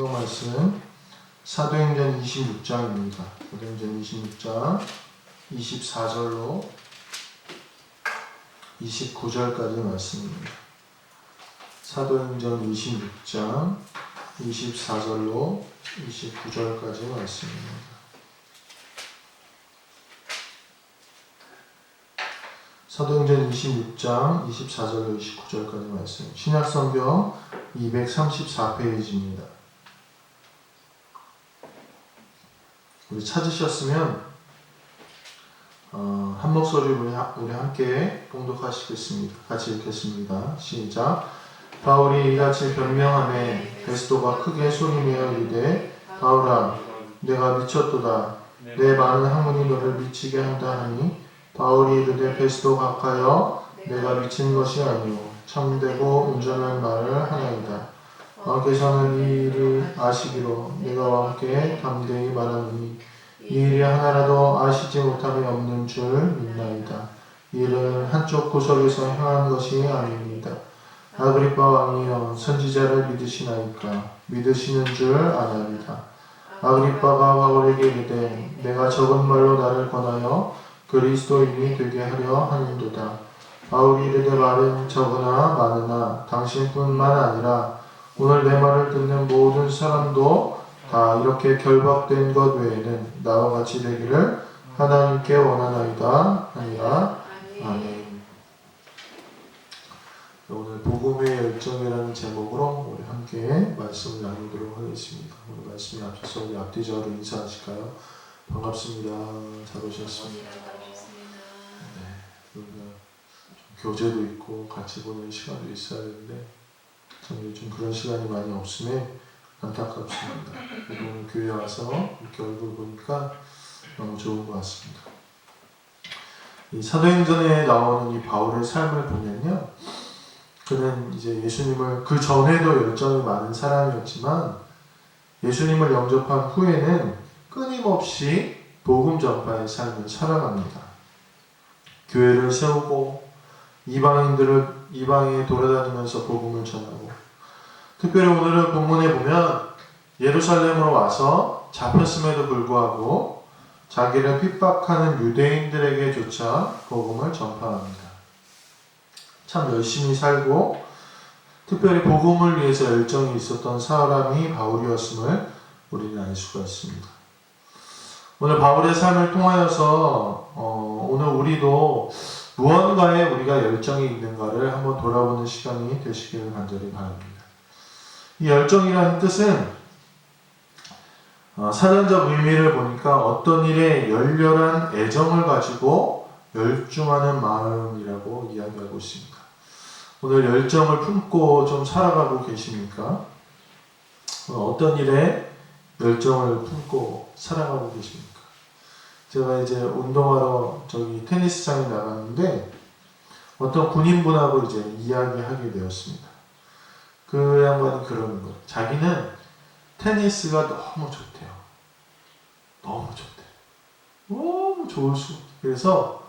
성경 말씀 사도행전 26장입니다. 사도행전 26장 24절로 29절까지 말씀입니다. 사도행전 26장 24절로 29절까지 말씀입니다. 사도행전 26장 24절로 29절까지 말씀. 신약성경 234페이지입니다. 우리 찾으셨으면 한 목소리 우리 함께 봉독하시겠습니다. 같이 읽겠습니다. 시작. 바울이 이같이 변명하매 베스도가 크게 소리내어 이르되 바울아 내가 미쳤도다. 내 많은 학문이 너를 미치게 한다 하니 바울이 이르되 베스도 각하여 내가 미친 것이 아니오 참되고 온전한 말을 하나이다. 왕께서는 이 일을 아시기로 내가 왕께 담대히 말하노니 이 일이 하나라도 아시지 못함이 없는 줄 믿나이다. 이 일은 한쪽 구석에서 행한 것이 아닙니다. 아그리빠 왕이여 선지자를 믿으시나이까? 믿으시는 줄 아나이다. 아그리빠가 바울에게 이르되 내가 적은 말로 나를 권하여 그리스도인이 되게 하려 하는도다. 바울이 이르되 말은 적으나 많으나 당신뿐만 아니라 오늘 내 말을 듣는 모든 사람도 다 이렇게 결박된 것 외에는 나와 같이 되기를 하나님께 원하나이다 하니라. 아멘. 오늘 복음의 열정이라는 제목으로 우리 함께 말씀을 나누도록 하겠습니다. 오늘 말씀에 앞서서 우리 앞뒤자로 인사하실까요? 반갑습니다. 잘 오셨습니다. 네, 우리가 교제도 있고 같이 보는 시간도 있어야 되는데 참 요즘 그런 시간이 많이 없음에 안타깝습니다. 오늘 교회 와서 이렇게 얼굴 보니까 너무 좋은 것 같습니다. 이 사도행전에 나오는 이 바울의 삶을 보면요, 그는 이제 예수님을 그 전에도 열정이 많은 사람이었지만 예수님을 영접한 후에는 끊임없이 복음 전파의 삶을 살아갑니다. 교회를 세우고 이방에 돌아다니면서 복음을 전하고, 특별히 오늘은 본문에 보면 예루살렘으로 와서 잡혔음에도 불구하고 자기를 핍박하는 유대인들에게조차 복음을 전파합니다. 참 열심히 살고 특별히 복음을 위해서 열정이 있었던 사람이 바울이었음을 우리는 알 수가 있습니다. 오늘 바울의 삶을 통하여서 오늘 우리도 무언가에 우리가 열정이 있는가를 한번 돌아보는 시간이 되시기를 간절히 바랍니다. 이 열정이라는 뜻은 사전적 의미를 보니까 어떤 일에 열렬한 애정을 가지고 열중하는 마음이라고 이야기하고 있습니다. 오늘 열정을 품고 좀 살아가고 계십니까? 어떤 일에 열정을 품고 살아가고 계십니까? 제가 이제 운동하러 저기 테니스장에 나갔는데 어떤 군인분하고 이제 이야기하게 되었습니다. 그 양반이 그러는 거예요. 자기는 테니스가 너무 좋대요. 너무 좋대요. 너무 좋을 수 없대요. 그래서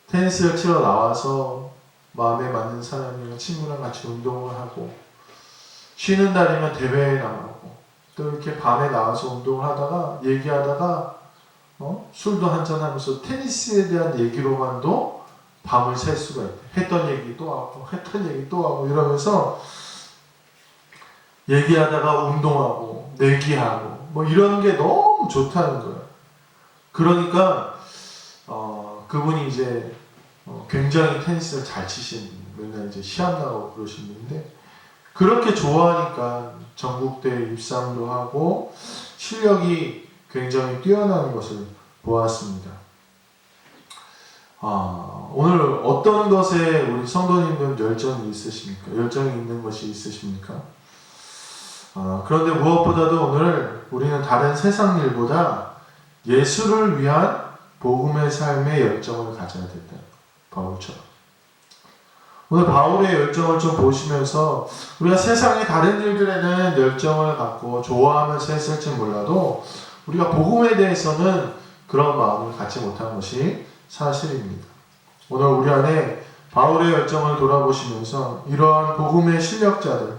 테니스를 치러 나와서 마음에 맞는 사람이랑 친구랑 같이 운동을 하고, 쉬는 날이면 대회에 나가고, 또 이렇게 밤에 나와서 운동을 하다가 얘기하다가 술도 한잔 하면서 테니스에 대한 얘기로만도 밤을 샐 수가 있대. 했던 얘기 또 하고 했던 얘기 또 하고 이러면서 얘기하다가 운동하고 내기하고 뭐 이런 게 너무 좋다는 거예요. 그러니까 그분이 이제 굉장히 테니스를 잘 치시는 분, 맨날 이제 시합 나가고 그러시는 분인데, 그렇게 좋아하니까 전국대회 입상도 하고 실력이 굉장히 뛰어나는 것을 보았습니다. 오늘 어떤 것에 우리 성도님들은 열정이 있으십니까? 열정이 있는 것이 있으십니까? 그런데 무엇보다도 오늘 우리는 다른 세상 일보다 예수를 위한 복음의 삶의 열정을 가져야 된다. 바울처럼. 오늘 바울의 열정을 좀 보시면서 우리가 세상의 다른 일들에는 열정을 갖고 좋아하면서 했을지 몰라도 우리가 복음에 대해서는 그런 마음을 갖지 못한 것이 사실입니다. 오늘 우리 안에 바울의 열정을 돌아보시면서 이러한 복음의 실력자들,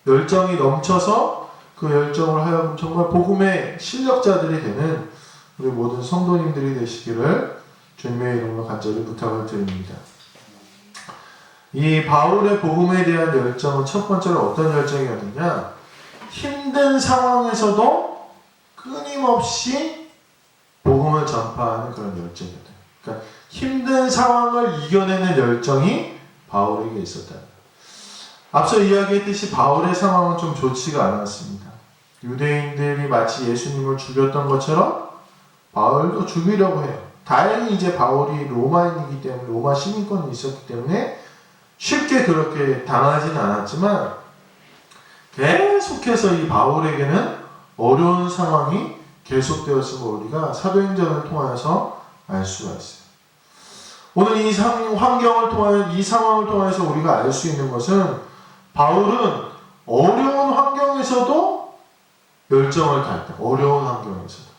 열정이 넘쳐서 그 열정을 하여금 정말 복음의 실력자들이 되는 우리 모든 성도님들이 되시기를 주님의 이름으로 간절히 부탁을 드립니다. 이 바울의 복음에 대한 열정은 첫 번째로 어떤 열정이었느냐? 힘든 상황에서도 끊임없이 복음을 전파하는 그런 열정이었다. 그러니까 힘든 상황을 이겨내는 열정이 바울에게 있었다. 앞서 이야기했듯이 바울의 상황은 좀 좋지가 않았습니다. 유대인들이 마치 예수님을 죽였던 것처럼 바울도 죽이려고 해요. 다행히 이제 바울이 로마인이기 때문에 로마 시민권이 있었기 때문에 쉽게 그렇게 당하지는 않았지만 계속해서 이 바울에게는 어려운 상황이 계속되었음을 우리가 사도행전을 통해서 알 수가 있어요. 오늘 이 환경을 통하여 이 상황을 통해서 우리가 알 수 있는 것은 바울은 어려운 환경에서도 열정을 다했다. 어려운 환경에서도.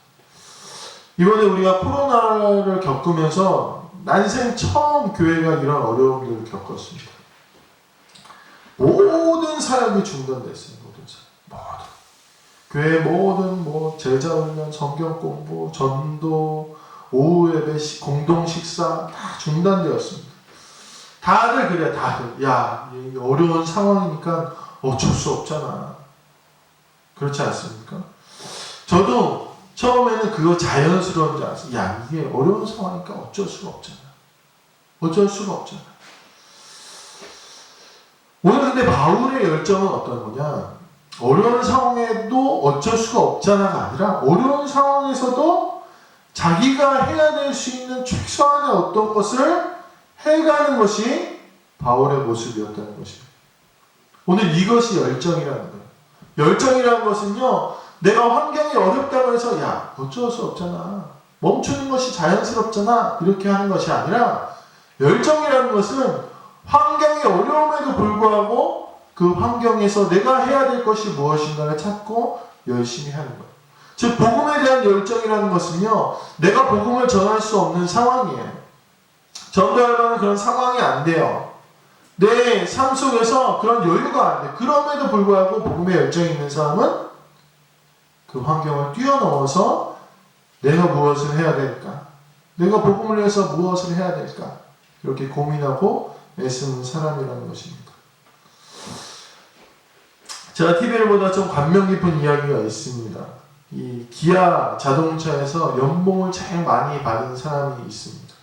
이번에 우리가 코로나를 겪으면서 난생 처음 교회가 이런 어려움들을 겪었습니다. 모든 사역이 중단됐어요. 모든 사역. 교회 모든 제자 훈련, 성경 공부, 전도, 오후 예배, 공동 식사 다 중단되었습니다. 다들 그래, 다들. 야, 이 어려운 상황이니까 어쩔 수 없잖아. 그렇지 않습니까? 저도 처음에는 그거 자연스러운 줄 알았어요. 야, 이게 어려운 상황이니까 어쩔 수가 없잖아. 어쩔 수가 없잖아. 오늘 근데 바울의 열정은 어떤 거냐? 어려운 상황에도 어쩔 수가 없잖아가 아니라 어려운 상황에서도 자기가 해야 될 수 있는 최소한의 어떤 것을 해가는 것이 바울의 모습이었다는 것입니다. 오늘 이것이 열정이라는 거예요. 열정이라는 것은요, 내가 환경이 어렵다고 해서 야, 어쩔 수 없잖아. 멈추는 것이 자연스럽잖아. 이렇게 하는 것이 아니라 열정이라는 것은 환경이 어려움에도 불구하고 그 환경에서 내가 해야 될 것이 무엇인가를 찾고 열심히 하는 거예요. 즉 복음에 대한 열정이라는 것은요, 내가 복음을 전할 수 없는 상황이에요. 전도할 만한 그런 상황이 안 돼요. 내 삶 속에서 그런 여유가 안 돼. 그럼에도 불구하고 복음에 열정이 있는 사람은 그 환경을 뛰어넘어서 내가 무엇을 해야 될까? 내가 복음을 위해서 무엇을 해야 될까? 이렇게 고민하고 애쓰는 사람이라는 것입니다. 제가 TV를 보다 좀 감명 깊은 이야기가 있습니다. 이 기아 자동차에서 연봉을 제일 많이 받은 사람이 있습니다.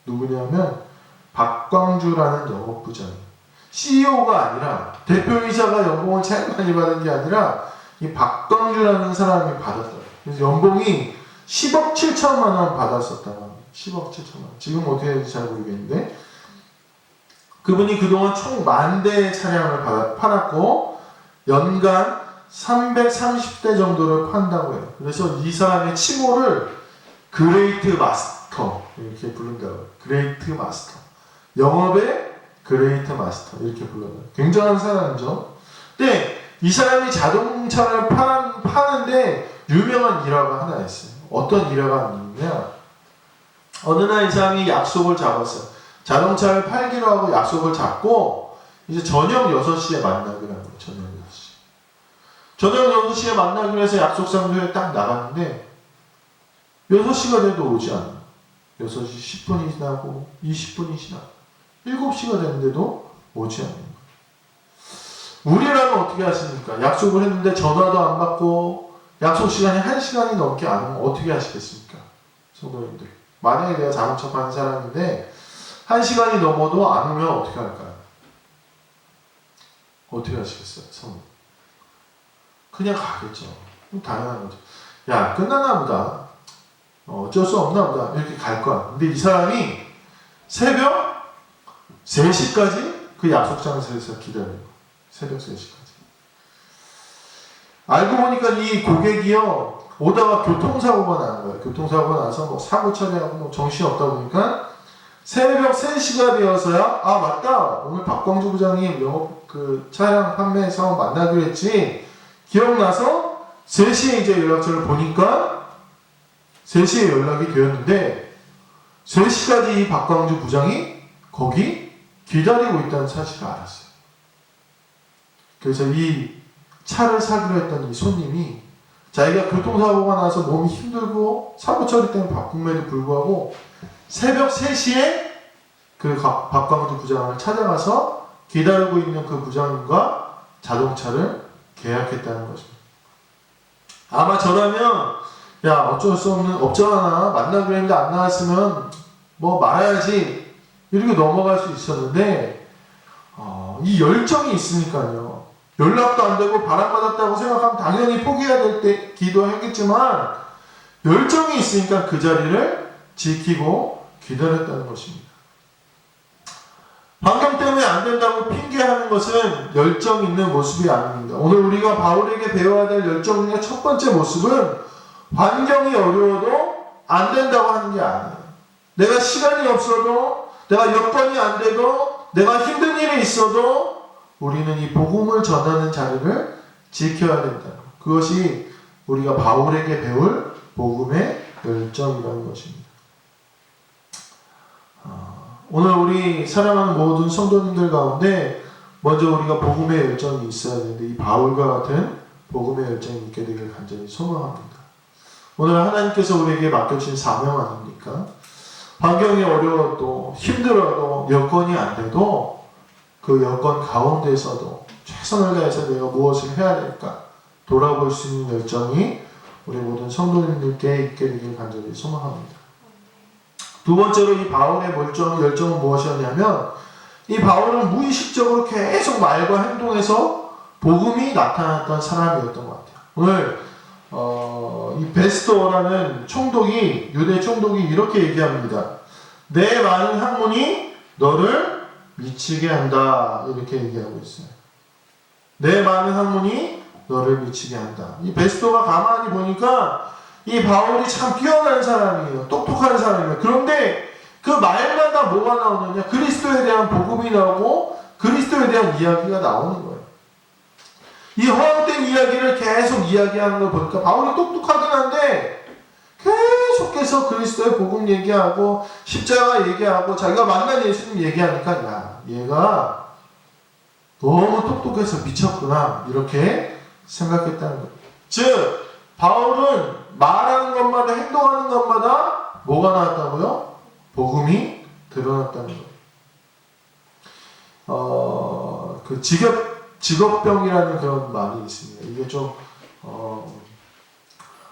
누구냐면 박광주라는 영업부장이에요. CEO가 아니라 대표이사가 연봉을 제일 많이 받은 게 아니라 이 박광주라는 사람이 받았어요. 그래서 연봉이 10억 7천만 원 받았었다고 합니다. 10억 7천만 원. 지금 어떻게 되는지 잘 모르겠는데 그분이 그동안 총 10,000대의 차량을 팔았고 연간 330대 정도를 판다고 해요. 그래서 이 사람의 칭호를 그레이트 마스터 이렇게 부른다고 해요. 그레이트 마스터. 영업의 그레이트 마스터 이렇게 불러요. 굉장한 사람이죠. 근데 이 사람이 자동차를 파는데 유명한 일화가 하나 있어요. 어떤 일화가 있느냐? 어느 날 이 사람이 약속을 잡았어요. 자동차를 팔기로 하고 약속을 잡고 이제 저녁 6시에 만나기로 한 거예요. 저녁 6시. 저녁 6시에 만나기로 해서 약속 장소에 딱 나갔는데 6시가 돼도 오지 않아요. 6시 10분이 지나고 20분이 지나고 7시가 됐는데도 오지 않는 거예요. 우리라면 어떻게 하십니까? 약속을 했는데 전화도 안 받고 약속 시간이 1시간이 넘게 안 오면 어떻게 하시겠습니까? 성도님들. 만약에 내가 자동차 파는 사람인데 1시간이 넘어도 안 오면 어떻게 할까요? 어떻게 하시겠어요? 성도. 그냥 가겠죠. 당연한 거죠. 야, 끝나나 보다. 어쩔 수 없나 보다. 이렇게 갈 거야. 근데 이 사람이 새벽 3시까지 그 약속 장소에서 기다려요. 새벽 3시까지. 알고 보니까 이 고객이요, 오다가 교통사고가 나는 거예요. 교통사고가 나서 뭐 사고 처리하고 뭐 정신없다 보니까 새벽 3시가 되어서야, 아, 맞다. 오늘 박광주 부장님 영업 차량 판매 사업 만나기로 했지. 기억나서 3시에 이제 연락처를 보니까 3시에 연락이 되었는데 3시까지 이 박광주 부장이 거기 기다리고 있다는 사실을 알았어요. 그래서 이 차를 사기로 했던 이 손님이 자기가 교통사고가 나서 몸이 힘들고 사고 처리 때문에 바쁨에도 불구하고 새벽 3시에 그 박광주 부장을 찾아가서 기다리고 있는 그 부장님과 자동차를 계약했다는 것입니다. 아마 저라면 야 어쩔 수 없는 업자나 만나기로 했는데 안 나왔으면 뭐 말아야지 이렇게 넘어갈 수 있었는데 이 열정이 있으니까요. 연락도 안 되고 바람받았다고 생각하면 당연히 포기해야 될 때 기도하겠지만 열정이 있으니까 그 자리를 지키고 기다렸다는 것입니다. 환경 때문에 안 된다고 핑계하는 것은 열정 있는 모습이 아닙니다. 오늘 우리가 바울에게 배워야 될 열정 중에 첫 번째 모습은 환경이 어려워도 안 된다고 하는 게 아니에요. 내가 시간이 없어도, 내가 여건이 안 돼도, 내가 힘든 일이 있어도 우리는 이 복음을 전하는 자리를 지켜야 된다. 그것이 우리가 바울에게 배울 복음의 열정이라는 것입니다. 오늘 우리 사랑하는 모든 성도님들 가운데 먼저 우리가 복음의 열정이 있어야 되는데 이 바울과 같은 복음의 열정이 있게 되길 간절히 소망합니다. 오늘 하나님께서 우리에게 맡겨주신 사명 아닙니까? 환경이 어려워도 힘들어도 여건이 안 돼도 그 여건 가운데서도 최선을 다해서 내가 무엇을 해야 될까 돌아볼 수 있는 열정이 우리 모든 성도님들께 있게 되길 간절히 소망합니다. 두 번째로 이 바울의 열정은 무엇이었냐면 이 바울은 무의식적으로 계속 말과 행동에서 복음이 나타났던 사람이었던 것 같아요. 오늘 이 베스토라는 총독이 유대 총독이 이렇게 얘기합니다. 내 많은 학문이 너를 미치게 한다 이렇게 얘기하고 있어요. 내 많은 학문이 너를 미치게 한다. 이 베스토가 가만히 보니까 이 바울이 참 뛰어난 사람이에요. 똑똑한 사람이에요. 그런데 그 말마다 뭐가 나오느냐? 그리스도에 대한 복음이 나오고 그리스도에 대한 이야기가 나오는 거예요. 이 허황된 이야기를 계속 이야기하는 걸 보니까 바울이 똑똑하긴 한데 계속해서 그리스도의 복음 얘기하고 십자가 얘기하고 자기가 만난 예수님 얘기하니까 야 얘가 너무 똑똑해서 미쳤구나 이렇게 생각했다는 거예요. 즉 바울은 말하는 것마다 행동하는 것마다 뭐가 나왔다고요? 복음이 드러났다는 거예요. 그 직업병이라는 그런 말이 있습니다. 이게 좀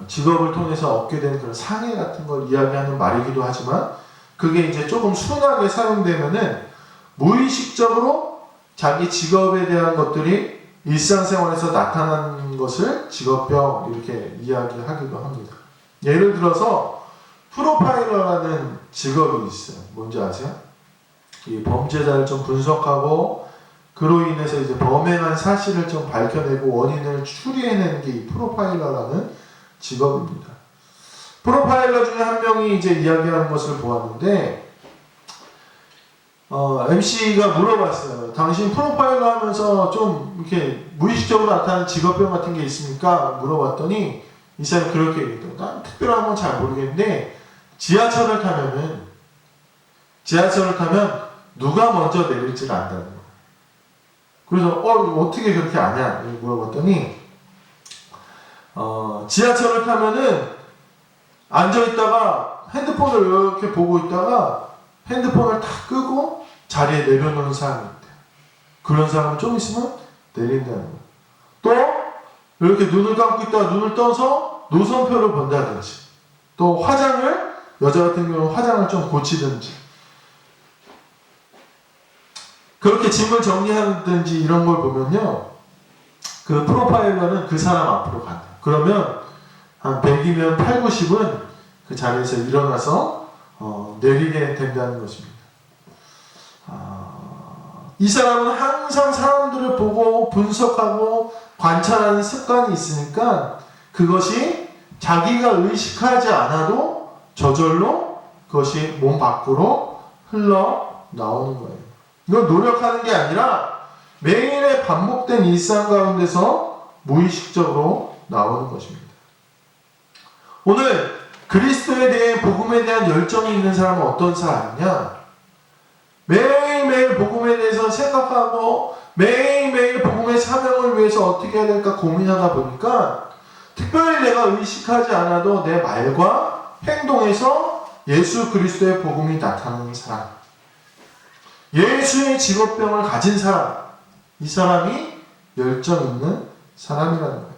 직업을 통해서 얻게 된 그런 상해 같은 걸 이야기하는 말이기도 하지만 그게 이제 조금 순하게 사용되면은 무의식적으로 자기 직업에 대한 것들이 일상생활에서 나타나는 것을 직업병 이렇게 이야기하기도 합니다. 예를 들어서 프로파일러라는 직업이 있어요. 뭔지 아세요? 이 범죄자를 좀 분석하고 그로 인해서 이제 범행한 사실을 좀 밝혀내고 원인을 추리해내는 게 이 프로파일러라는 직업입니다. 프로파일러 중에 한 명이 이제 이야기하는 것을 보았는데 MC가 물어봤어요. 당신 프로파일러 하면서 좀 이렇게 무의식적으로 나타나는 직업병 같은 게 있습니까? 물어봤더니 이 사람이 그렇게 얘기했대요. 난 특별한 건 잘 모르겠는데 지하철을 타면 누가 먼저 내릴지를 안다는 거예요. 그래서 어떻게 그렇게 아냐? 물어봤더니 지하철을 타면은 앉아있다가 핸드폰을 이렇게 보고 있다가 핸드폰을 다 끄고 자리에 내려놓는 사람이 있대요. 그런 사람은 좀 있으면 내린다는 거예요. 또 이렇게 눈을 감고 있다가 눈을 떠서 노선표를 본다든지 또 여자 같은 경우는 화장을 좀 고치든지 그렇게 짐을 정리하든지 이런 걸 보면요. 그 프로파일러는 그 사람 앞으로 간다. 그러면 한 100이면 8, 90은 그 자리에서 일어나서 내리게 된다는 것입니다. 이 사람은 항상 사람들을 보고 분석하고 관찰하는 습관이 있으니까 그것이 자기가 의식하지 않아도 저절로 그것이 몸 밖으로 흘러나오는 거예요. 이건 노력하는 게 아니라 매일의 반복된 일상 가운데서 무의식적으로 나오는 것입니다. 오늘 그리스도에 대해 복음에 대한 열정이 있는 사람은 어떤 사람이냐? 매일매일 복음에 대해서 생각하고 매일매일 복음의 사명을 위해서 어떻게 해야 될까 고민하다 보니까 특별히 내가 의식하지 않아도 내 말과 행동에서 예수 그리스도의 복음이 나타나는 사람, 예수의 직업병을 가진 사람, 이 사람이 열정 있는 사람이라는 거예요.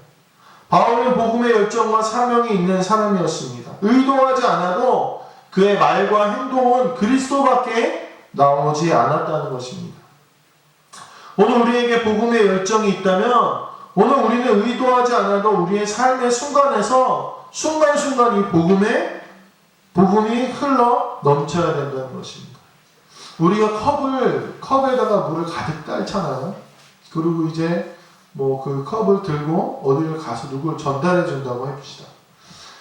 바울은 복음의 열정과 사명이 있는 사람이었습니다. 의도하지 않아도 그의 말과 행동은 그리스도밖에 나오지 않았다는 것입니다. 오늘 우리에게 복음의 열정이 있다면 오늘 우리는 의도하지 않아도 우리의 삶의 순간에서 순간순간 이 복음이 흘러 넘쳐야 된다는 것입니다. 우리가 컵에다가 물을 가득 따잖아요. 그리고 이제 그 컵을 들고 어디를 가서 누굴 전달해 준다고 해봅시다.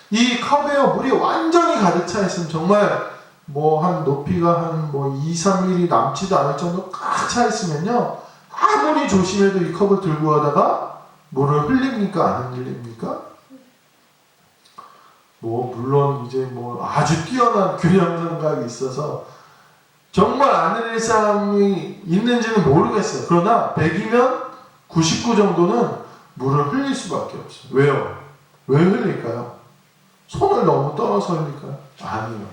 이 컵에 물이 완전히 가득 차 있으면 정말 한 높이가 한 2, 3mm 남지도 않을 정도 꽉 차 있으면요. 아무리 조심해도 이 컵을 들고 가다가 물을 흘립니까? 안 흘립니까? 물론 이제 아주 뛰어난 균형 감각이 있어서 정말 안 흘릴 사람이 있는지는 모르겠어요. 그러나 100이면 99 정도는 물을 흘릴 수밖에 없어요. 왜요? 왜 흘릴까요? 손을 너무 떨어서 흘릴까요? 아니요.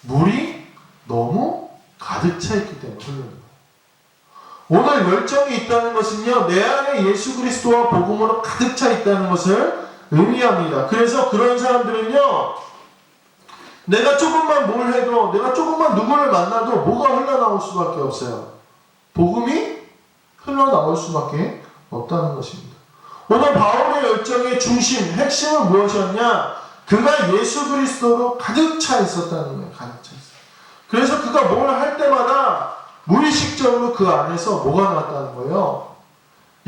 물이 너무 가득 차 있기 때문에 흘리는 거예요. 오늘 열정이 있다는 것은요, 내 안에 예수 그리스도와 복음으로 가득 차 있다는 것을 의미합니다. 그래서 그런 사람들은요, 내가 조금만 뭘 해도, 내가 조금만 누구를 만나도 뭐가 흘러나올 수밖에 없어요. 복음이 흘러나올 수밖에 없다는 것입니다. 오늘 바울의 열정의 중심, 핵심은 무엇이었냐? 그가 예수 그리스도로 가득 차 있었다는 거예요. 가득 차 있어요. 그래서 그가 뭘 할 때마다 무의식적으로 그 안에서 뭐가 나왔다는 거예요?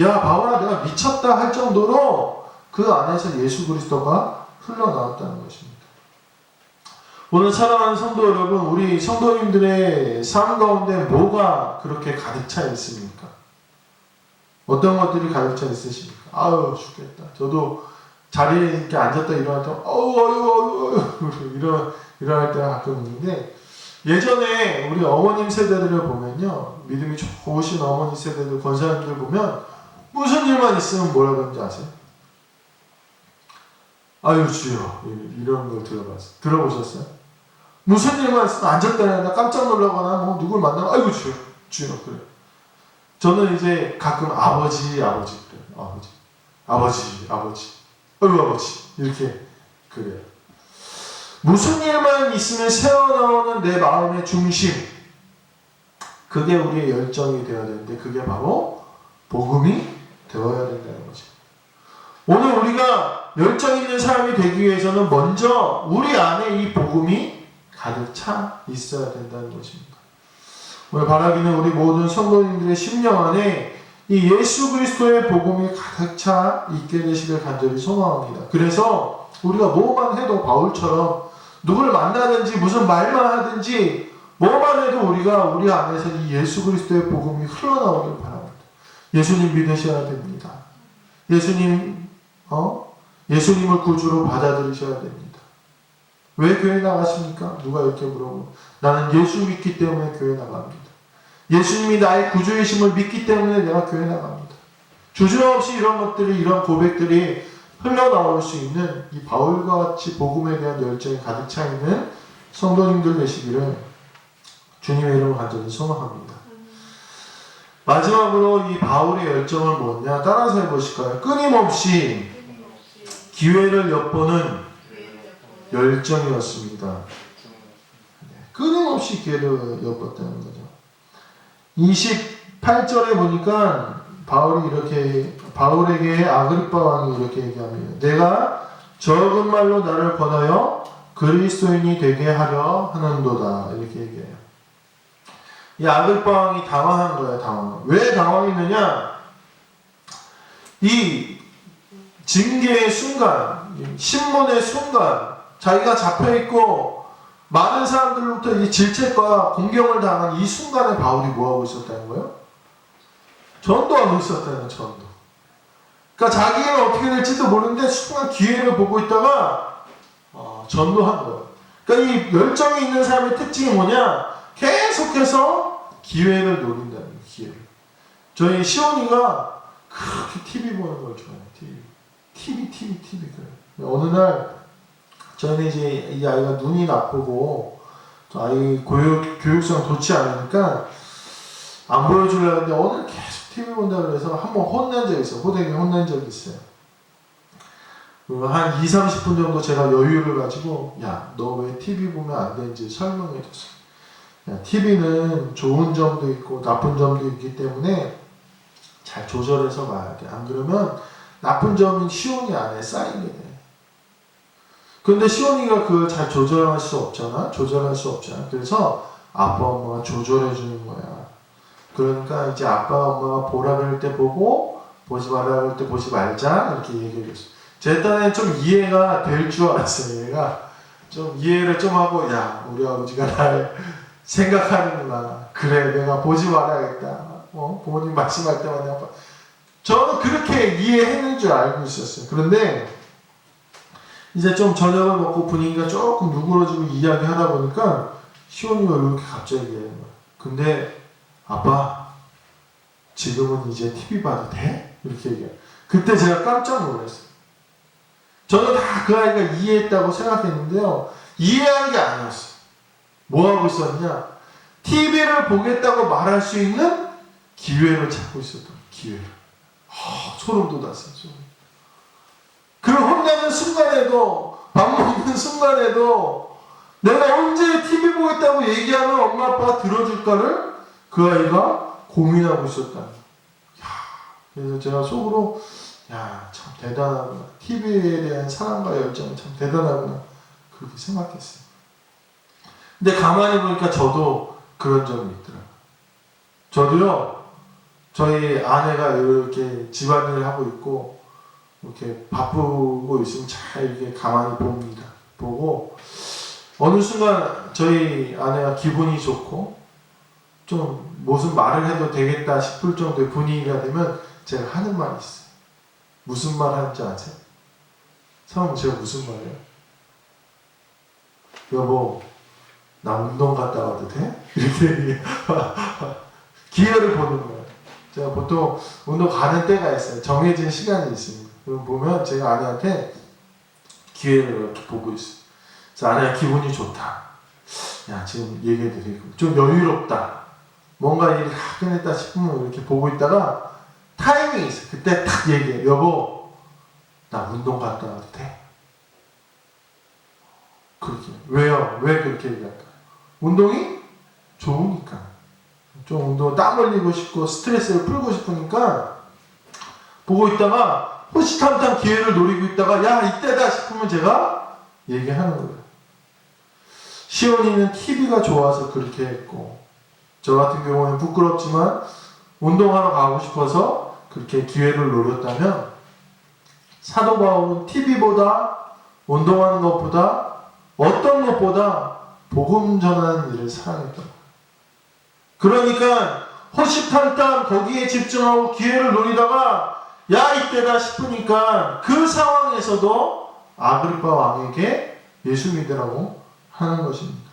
야, 바울아, 내가 미쳤다 할 정도로 그 안에서 예수 그리스도가 흘러나왔다는 것입니다. 오늘 사랑하는 성도 여러분, 우리 성도님들의 삶 가운데 뭐가 그렇게 가득 차 있습니까? 어떤 것들이 가득 차 있으십니까? 아유, 죽겠다. 저도 자리에 이렇게 앉았다 일어날 때, 일어날 때가 가끔 있는데, 예전에 우리 어머님 세대들을 보면요, 믿음이 좋으신 어머니 세대들, 권사님들 보면, 무슨 일만 있으면 뭐라 그러는지 아세요? 아유, 주여. 이런 걸 들어보셨어요? 무슨 일만 있으면 앉았다 일어났다 깜짝 놀라거나, 누굴 만나면, 아유, 주여. 그래. 저는 이제 가끔 아버지 그래요. 아버지. 아이고, 아버지. 이렇게 그래요. 무슨 일만 있으면 새어나오는 내 마음의 중심, 그게 우리의 열정이 되어야 되는데 그게 바로 복음이 되어야 된다는 거죠. 오늘 우리가 열정 있는 사람이 되기 위해서는 먼저 우리 안에 이 복음이 가득 차 있어야 된다는 것입니다. 오늘 바라기는 우리 모든 성도님들의 심령 안에 이 예수 그리스도의 복음이 가득 차 있게 되시길 간절히 소망합니다. 그래서 우리가 뭐만 해도 바울처럼 누구를 만나든지 무슨 말만 하든지 뭐만 해도 우리가 우리 안에서 이 예수 그리스도의 복음이 흘러나오길 바랍니다. 예수님 믿으셔야 됩니다. 예수님을 구주로 받아들이셔야 됩니다. 왜 교회 나가십니까? 누가 이렇게 물어보면 나는 예수 믿기 때문에 교회 나갑니다. 예수님이 나의 구주이심을 믿기 때문에 내가 교회 나갑니다. 주저없이 이런 것들이, 이런 고백들이 흘러나올 수 있는 이 바울과 같이 복음에 대한 열정이 가득 차 있는 성도님들 되시기를 주님의 이름으로 간절히 소망합니다. 마지막으로 이 바울의 열정은 뭐냐? 따라서 해보실까요? 끊임없이 기회를 엿보는 열정이었습니다. 끊임없이 기회를 엿봤다는 거죠. 28절에 보니까 바울에게 아그리빠 왕이 이렇게 얘기합니다. 내가 적은 말로 나를 권하여 그리스도인이 되게 하려 하는도다. 이렇게 얘기해요. 이 아그리빠 왕이 당황한 거예요. 당황. 왜 당황했느냐? 이 징계의 순간, 신문의 순간, 자기가 잡혀있고 많은 사람들로부터 이 질책과 공경을 당한 이 순간에 바울이 뭐하고 있었다는 거예요? 전도하고 있었다는 거예요. 전도. 그러니까 자기는 어떻게 될지도 모르는데 순간 기회를 보고 있다가 전도한 거예요. 그러니까 이 열정이 있는 사람의 특징이 뭐냐? 계속해서 기회를 노린다는 거예요. 기회를. 저희 시온이가 그렇게 TV 보는 걸 좋아해요. TV 그래요. 어느 날 저희는 이제 이 아이가 눈이 나쁘고 아이 교육성 좋지 않으니까 안 보여주려고 했는데 오늘 계속 TV 본다 그래서 한번 혼난 적이 있어요. 호되게 혼난 적이 있어요. 그리고 한 2-30분 정도 제가 여유를 가지고 야, 너 왜 TV 보면 안 되는지 설명해 줬어요. 야, TV는 좋은 점도 있고 나쁜 점도 있기 때문에 잘 조절해서 봐야 돼. 안 그러면 나쁜 점이 시온이 안에 쌓이게 돼. 그런데 시온이가 그걸 잘 조절할 수 없잖아. 그래서 아빠 엄마가 조절해 주는 거야. 그러니까 이제 아빠 엄마가 보라 그럴 때 보고 보지 말라 그럴 때 보지 말자 이렇게 얘기해 줬어. 제 딴에는 좀 이해가 될 줄 알았어요. 얘가 좀 이해를 좀 하고 야, 우리 아버지가 날 생각하는구나. 그래, 내가 보지 말아야겠다. 부모님 말씀할 때마다 아빠. 저는 그렇게 이해했는 줄 알고 있었어요. 그런데 이제 좀 저녁을 먹고 분위기가 조금 누그러지고 이야기하다 보니까 시온이가 이렇게 갑자기 얘기하는 거야. 근데 아빠 지금은 이제 TV 봐도 돼? 이렇게 얘기해. 그때 제가 깜짝 놀랐어요. 저는 다 그 아이가 이해했다고 생각했는데요. 이해한 게 아니었어요. 뭐 하고 있었냐? TV를 보겠다고 말할 수 있는 기회를 찾고 있었던 기회를. 소름 돋았어요. 그 혼나는 순간에도 밥 먹는 순간에도 내가 언제 TV 보겠다고 얘기하면 엄마 아빠가 들어줄까를 그 아이가 고민하고 있었다. 그래서 제가 속으로 야, 참 대단하구나. TV에 대한 사랑과 열정은 참 대단하구나. 그렇게 생각했어요. 근데 가만히 보니까 저도 그런 점이 있더라고요. 저도요, 저희 아내가 이렇게 집안일을 하고 있고, 이렇게 바쁘고 있으면 잘 이렇게 가만히 봅니다. 보고, 어느 순간 저희 아내가 기분이 좋고, 좀 무슨 말을 해도 되겠다 싶을 정도의 분위기가 되면 제가 하는 말이 있어요. 무슨 말 하는지 아세요? 사모님 제가 무슨 말이에요? 여보, 나 운동 갔다 와도 돼? 이렇게 기회를 보는 거예요. 제가 보통 운동 가는 때가 있어요. 정해진 시간이 있습니다. 그럼 보면 제가 아내한테 기회를 이렇게 보고 있어요. 그래서 아내가 기분이 좋다. 야, 지금 얘기해도 되고 좀 여유롭다. 뭔가 일이 다 끝냈다 싶으면 이렇게 보고 있다가 타이밍이 있어요. 그때 딱 얘기해. 여보, 나 운동 갔다 와도 돼? 그렇게. 왜요? 왜 그렇게 얘기할까? 운동이 좋으니까. 좀 운동 땀 흘리고 싶고 스트레스를 풀고 싶으니까 보고 있다가 호시탐탐 기회를 노리고 있다가 야, 이때다 싶으면 제가 얘기하는 거예요. 시온이는 TV가 좋아서 그렇게 했고 저 같은 경우는 부끄럽지만 운동하러 가고 싶어서 그렇게 기회를 노렸다면 사도 바울은 TV보다 운동하는 것보다 어떤 것보다 복음 전하는 일을 사랑했던 거예요. 그러니까 호시탐탐 거기에 집중하고 기회를 노리다가 야, 이때다 싶으니까 그 상황에서도 아그리파 왕에게 예수 믿으라고 하는 것입니다.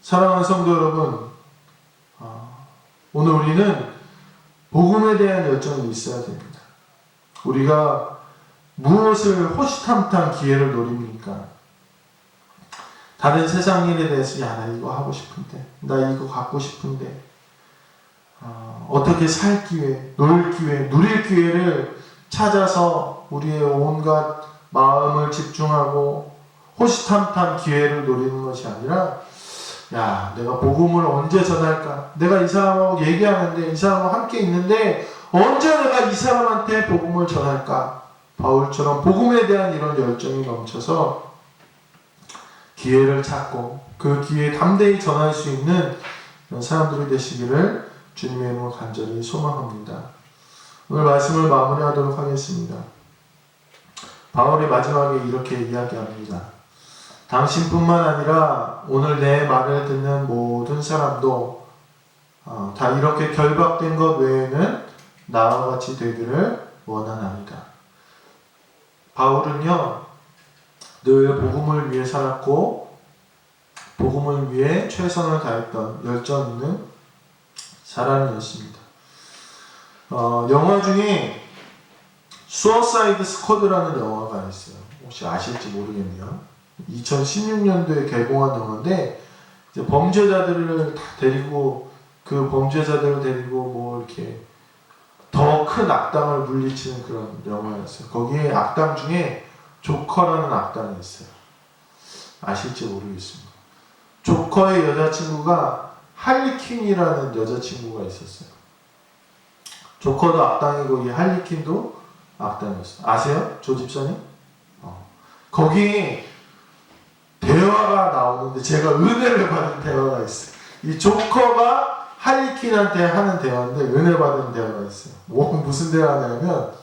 사랑하는 성도 여러분, 오늘 우리는 복음에 대한 열정이 있어야 됩니다. 우리가 무엇을 호시탐탐 기회를 노립니까? 다른 세상 일에 대해서 야, 나 이거 하고 싶은데, 나 이거 갖고 싶은데, 어떻게 살 기회, 놀 기회, 누릴 기회를 찾아서 우리의 온갖 마음을 집중하고 호시탐탐 기회를 노리는 것이 아니라 야, 내가 복음을 언제 전할까? 내가 이 사람하고 얘기하는데 이 사람하고 함께 있는데 언제 내가 이 사람한테 복음을 전할까? 바울처럼 복음에 대한 이런 열정이 넘쳐서 기회를 찾고 그 기회에 담대히 전할 수 있는 사람들이 되시기를 주님의 이름으로 간절히 소망합니다. 오늘 말씀을 마무리하도록 하겠습니다. 바울이 마지막에 이렇게 이야기합니다. 당신뿐만 아니라 오늘 내 말을 듣는 모든 사람도 다 이렇게 결박된 것 외에는 나와 같이 되기를 원하나이다. 바울은요, 늘 복음을 위해 살았고 복음을 위해 최선을 다했던 열정 있는 사람이었습니다. 영화 중에 수어사이드 스쿼드라는 영화가 있어요. 혹시 아실지 모르겠네요. 2016년도에 개봉한 영화인데 이제 범죄자들을 다 데리고 그 범죄자들을 데리고 뭐 이렇게 더 큰 악당을 물리치는 그런 영화였어요. 거기에 악당 중에 조커라는 악당이 있어요. 아실지 모르겠습니다. 조커의 여자친구가 할리퀸이라는 여자친구가 있었어요. 조커도 악당이고 이 할리퀸도 악당이었어요. 아세요? 조 집사님? 거기 대화가 나오는데 제가 은혜를 받은 대화가 있어요. 이 조커가 할리퀸한테 하는 대화인데 은혜 받은 대화가 있어요. 무슨 대화냐면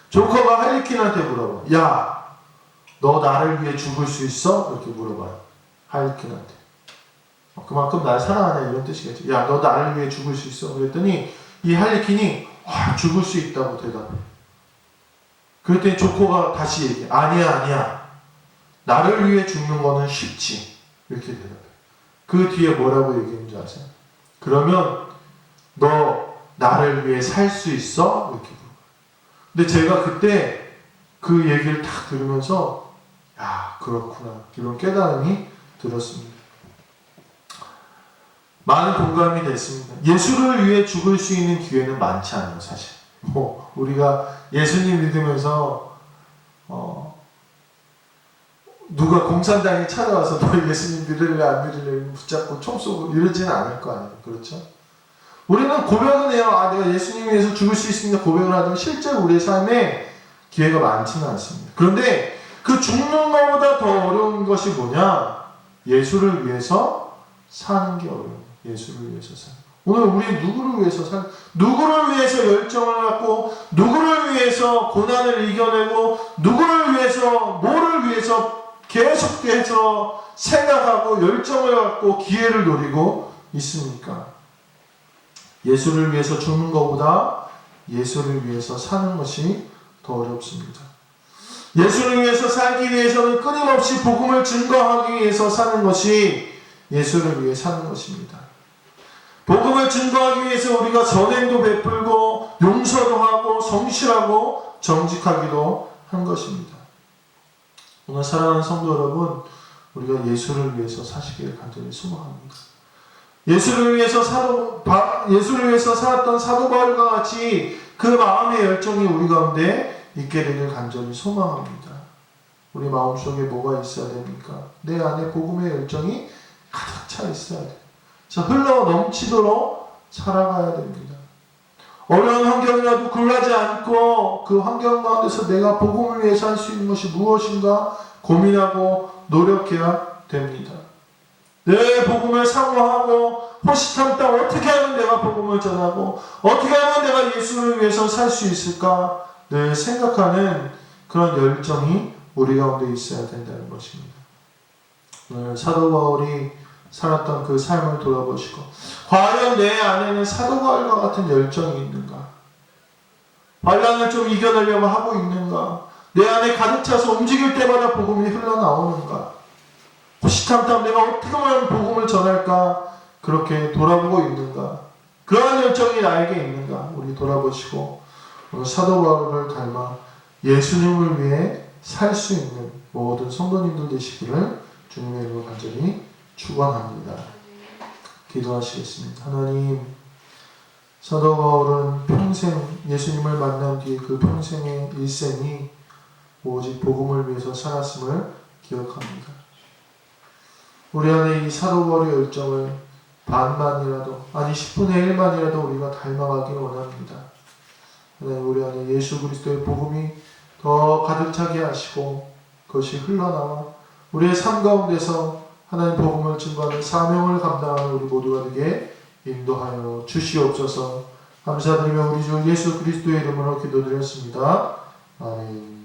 조커가 할리퀸한테 물어봐. 야, 너 나를 위해 죽을 수 있어? 이렇게 물어봐요. 할리퀸한테. 그만큼 날 사랑하냐 이런 뜻이겠죠. 야, 너 나를 위해 죽을 수 있어? 그랬더니 이 할리퀸이 죽을 수 있다고 대답해. 그랬더니 조커가 다시 얘기해. 아니야. 나를 위해 죽는 거는 쉽지. 이렇게 대답해. 그 뒤에 뭐라고 얘기했는지 아세요? 그러면 너 나를 위해 살 수 있어? 이렇게 물어봐요. 근데 제가 그때 그 얘기를 딱 들으면서 야, 그렇구나. 이런 깨달음이 들었습니다. 많은 공감이 됐습니다. 예수를 위해 죽을 수 있는 기회는 많지 않아요, 사실. 우리가 예수님 믿으면서 누가 공산당이 찾아와서 너 예수님 믿을래 안 믿을래 붙잡고 총 쏘고 이러지는 않을 거 아니에요. 그렇죠? 우리는 고백은 해요. 내가 예수님 위해서 죽을 수 있습니다. 고백을 하지만 실제로 우리의 삶에 기회가 많지는 않습니다. 그런데 그 죽는 것보다 더 어려운 것이 뭐냐? 예수를 위해서 사는 게 어려워요. 예수를 위해서 사는 거. 오늘 우리 누구를 위해서 누구를 위해서 열정을 갖고 누구를 위해서 고난을 이겨내고 누구를 위해서 뭐를 위해서 계속해서 생각하고 열정을 갖고 기회를 노리고 있습니까? 예수를 위해서 죽는 것보다 예수를 위해서 사는 것이 더 어렵습니다. 예수를 위해서 살기 위해서는 끊임없이 복음을 증거하기 위해서 사는 것이 예수를 위해 사는 것입니다. 복음을 증거하기 위해서 우리가 선행도 베풀고 용서도 하고 성실하고 정직하기도 한 것입니다. 오늘 사랑하는 성도 여러분, 우리가 예수를 위해서 사시기를 간절히 소망합니다. 예수를 위해서 살았던 사도 바울과 같이 그 마음의 열정이 우리 가운데 있게 되길 간절히 소망합니다. 우리 마음속에 뭐가 있어야 됩니까? 내 안에 복음의 열정이 가득 차 있어야 돼요. 흘러 넘치도록 살아가야 됩니다. 어려운 환경이라도 굴하지 않고 그 환경 가운데서 내가 복음을 위해서 할 수 있는 것이 무엇인가 고민하고 노력해야 됩니다. 내 복음을 사모하고 호시탐탐 어떻게 하면 내가 복음을 전하고 어떻게 하면 내가 예수를 위해서 살 수 있을까 늘 생각하는 그런 열정이 우리 가운데 있어야 된다는 것입니다. 오늘 사도 바울이 살았던 그 삶을 돌아보시고 과연 내 안에는 사도 바울과 같은 열정이 있는가? 환난을 좀 이겨내려고 하고 있는가? 내 안에 가득 차서 움직일 때마다 복음이 흘러나오는가? 호시탐탐 내가 어떻게 하면 복음을 전할까? 그렇게 돌아보고 있는가? 그러한 열정이 나에게 있는가? 우리 돌아보시고 오늘 사도 바울을 닮아 예수님을 위해 살 수 있는 모든 성도님들 되시기를 주님의 이름으로 간절히 축원합니다. 기도하시겠습니다. 하나님, 사도 바울은 평생 예수님을 만난 뒤에 그 평생의 일생이 오직 복음을 위해서 살았음을 기억합니다. 우리 안에 이 사도 바울의 열정을 반만이라도, 아니 10분의 1만이라도 우리가 닮아가길 원합니다. 하나님, 우리 안에 예수 그리스도의 복음이 더 가득 차게 하시고 그것이 흘러나와 우리의 삶 가운데서 하나님 복음을 증거하는 사명을 감당하는 우리 모두가 되게 인도하여 주시옵소서. 감사드리며 우리 주 예수 그리스도의 이름으로 기도드렸습니다. 아멘.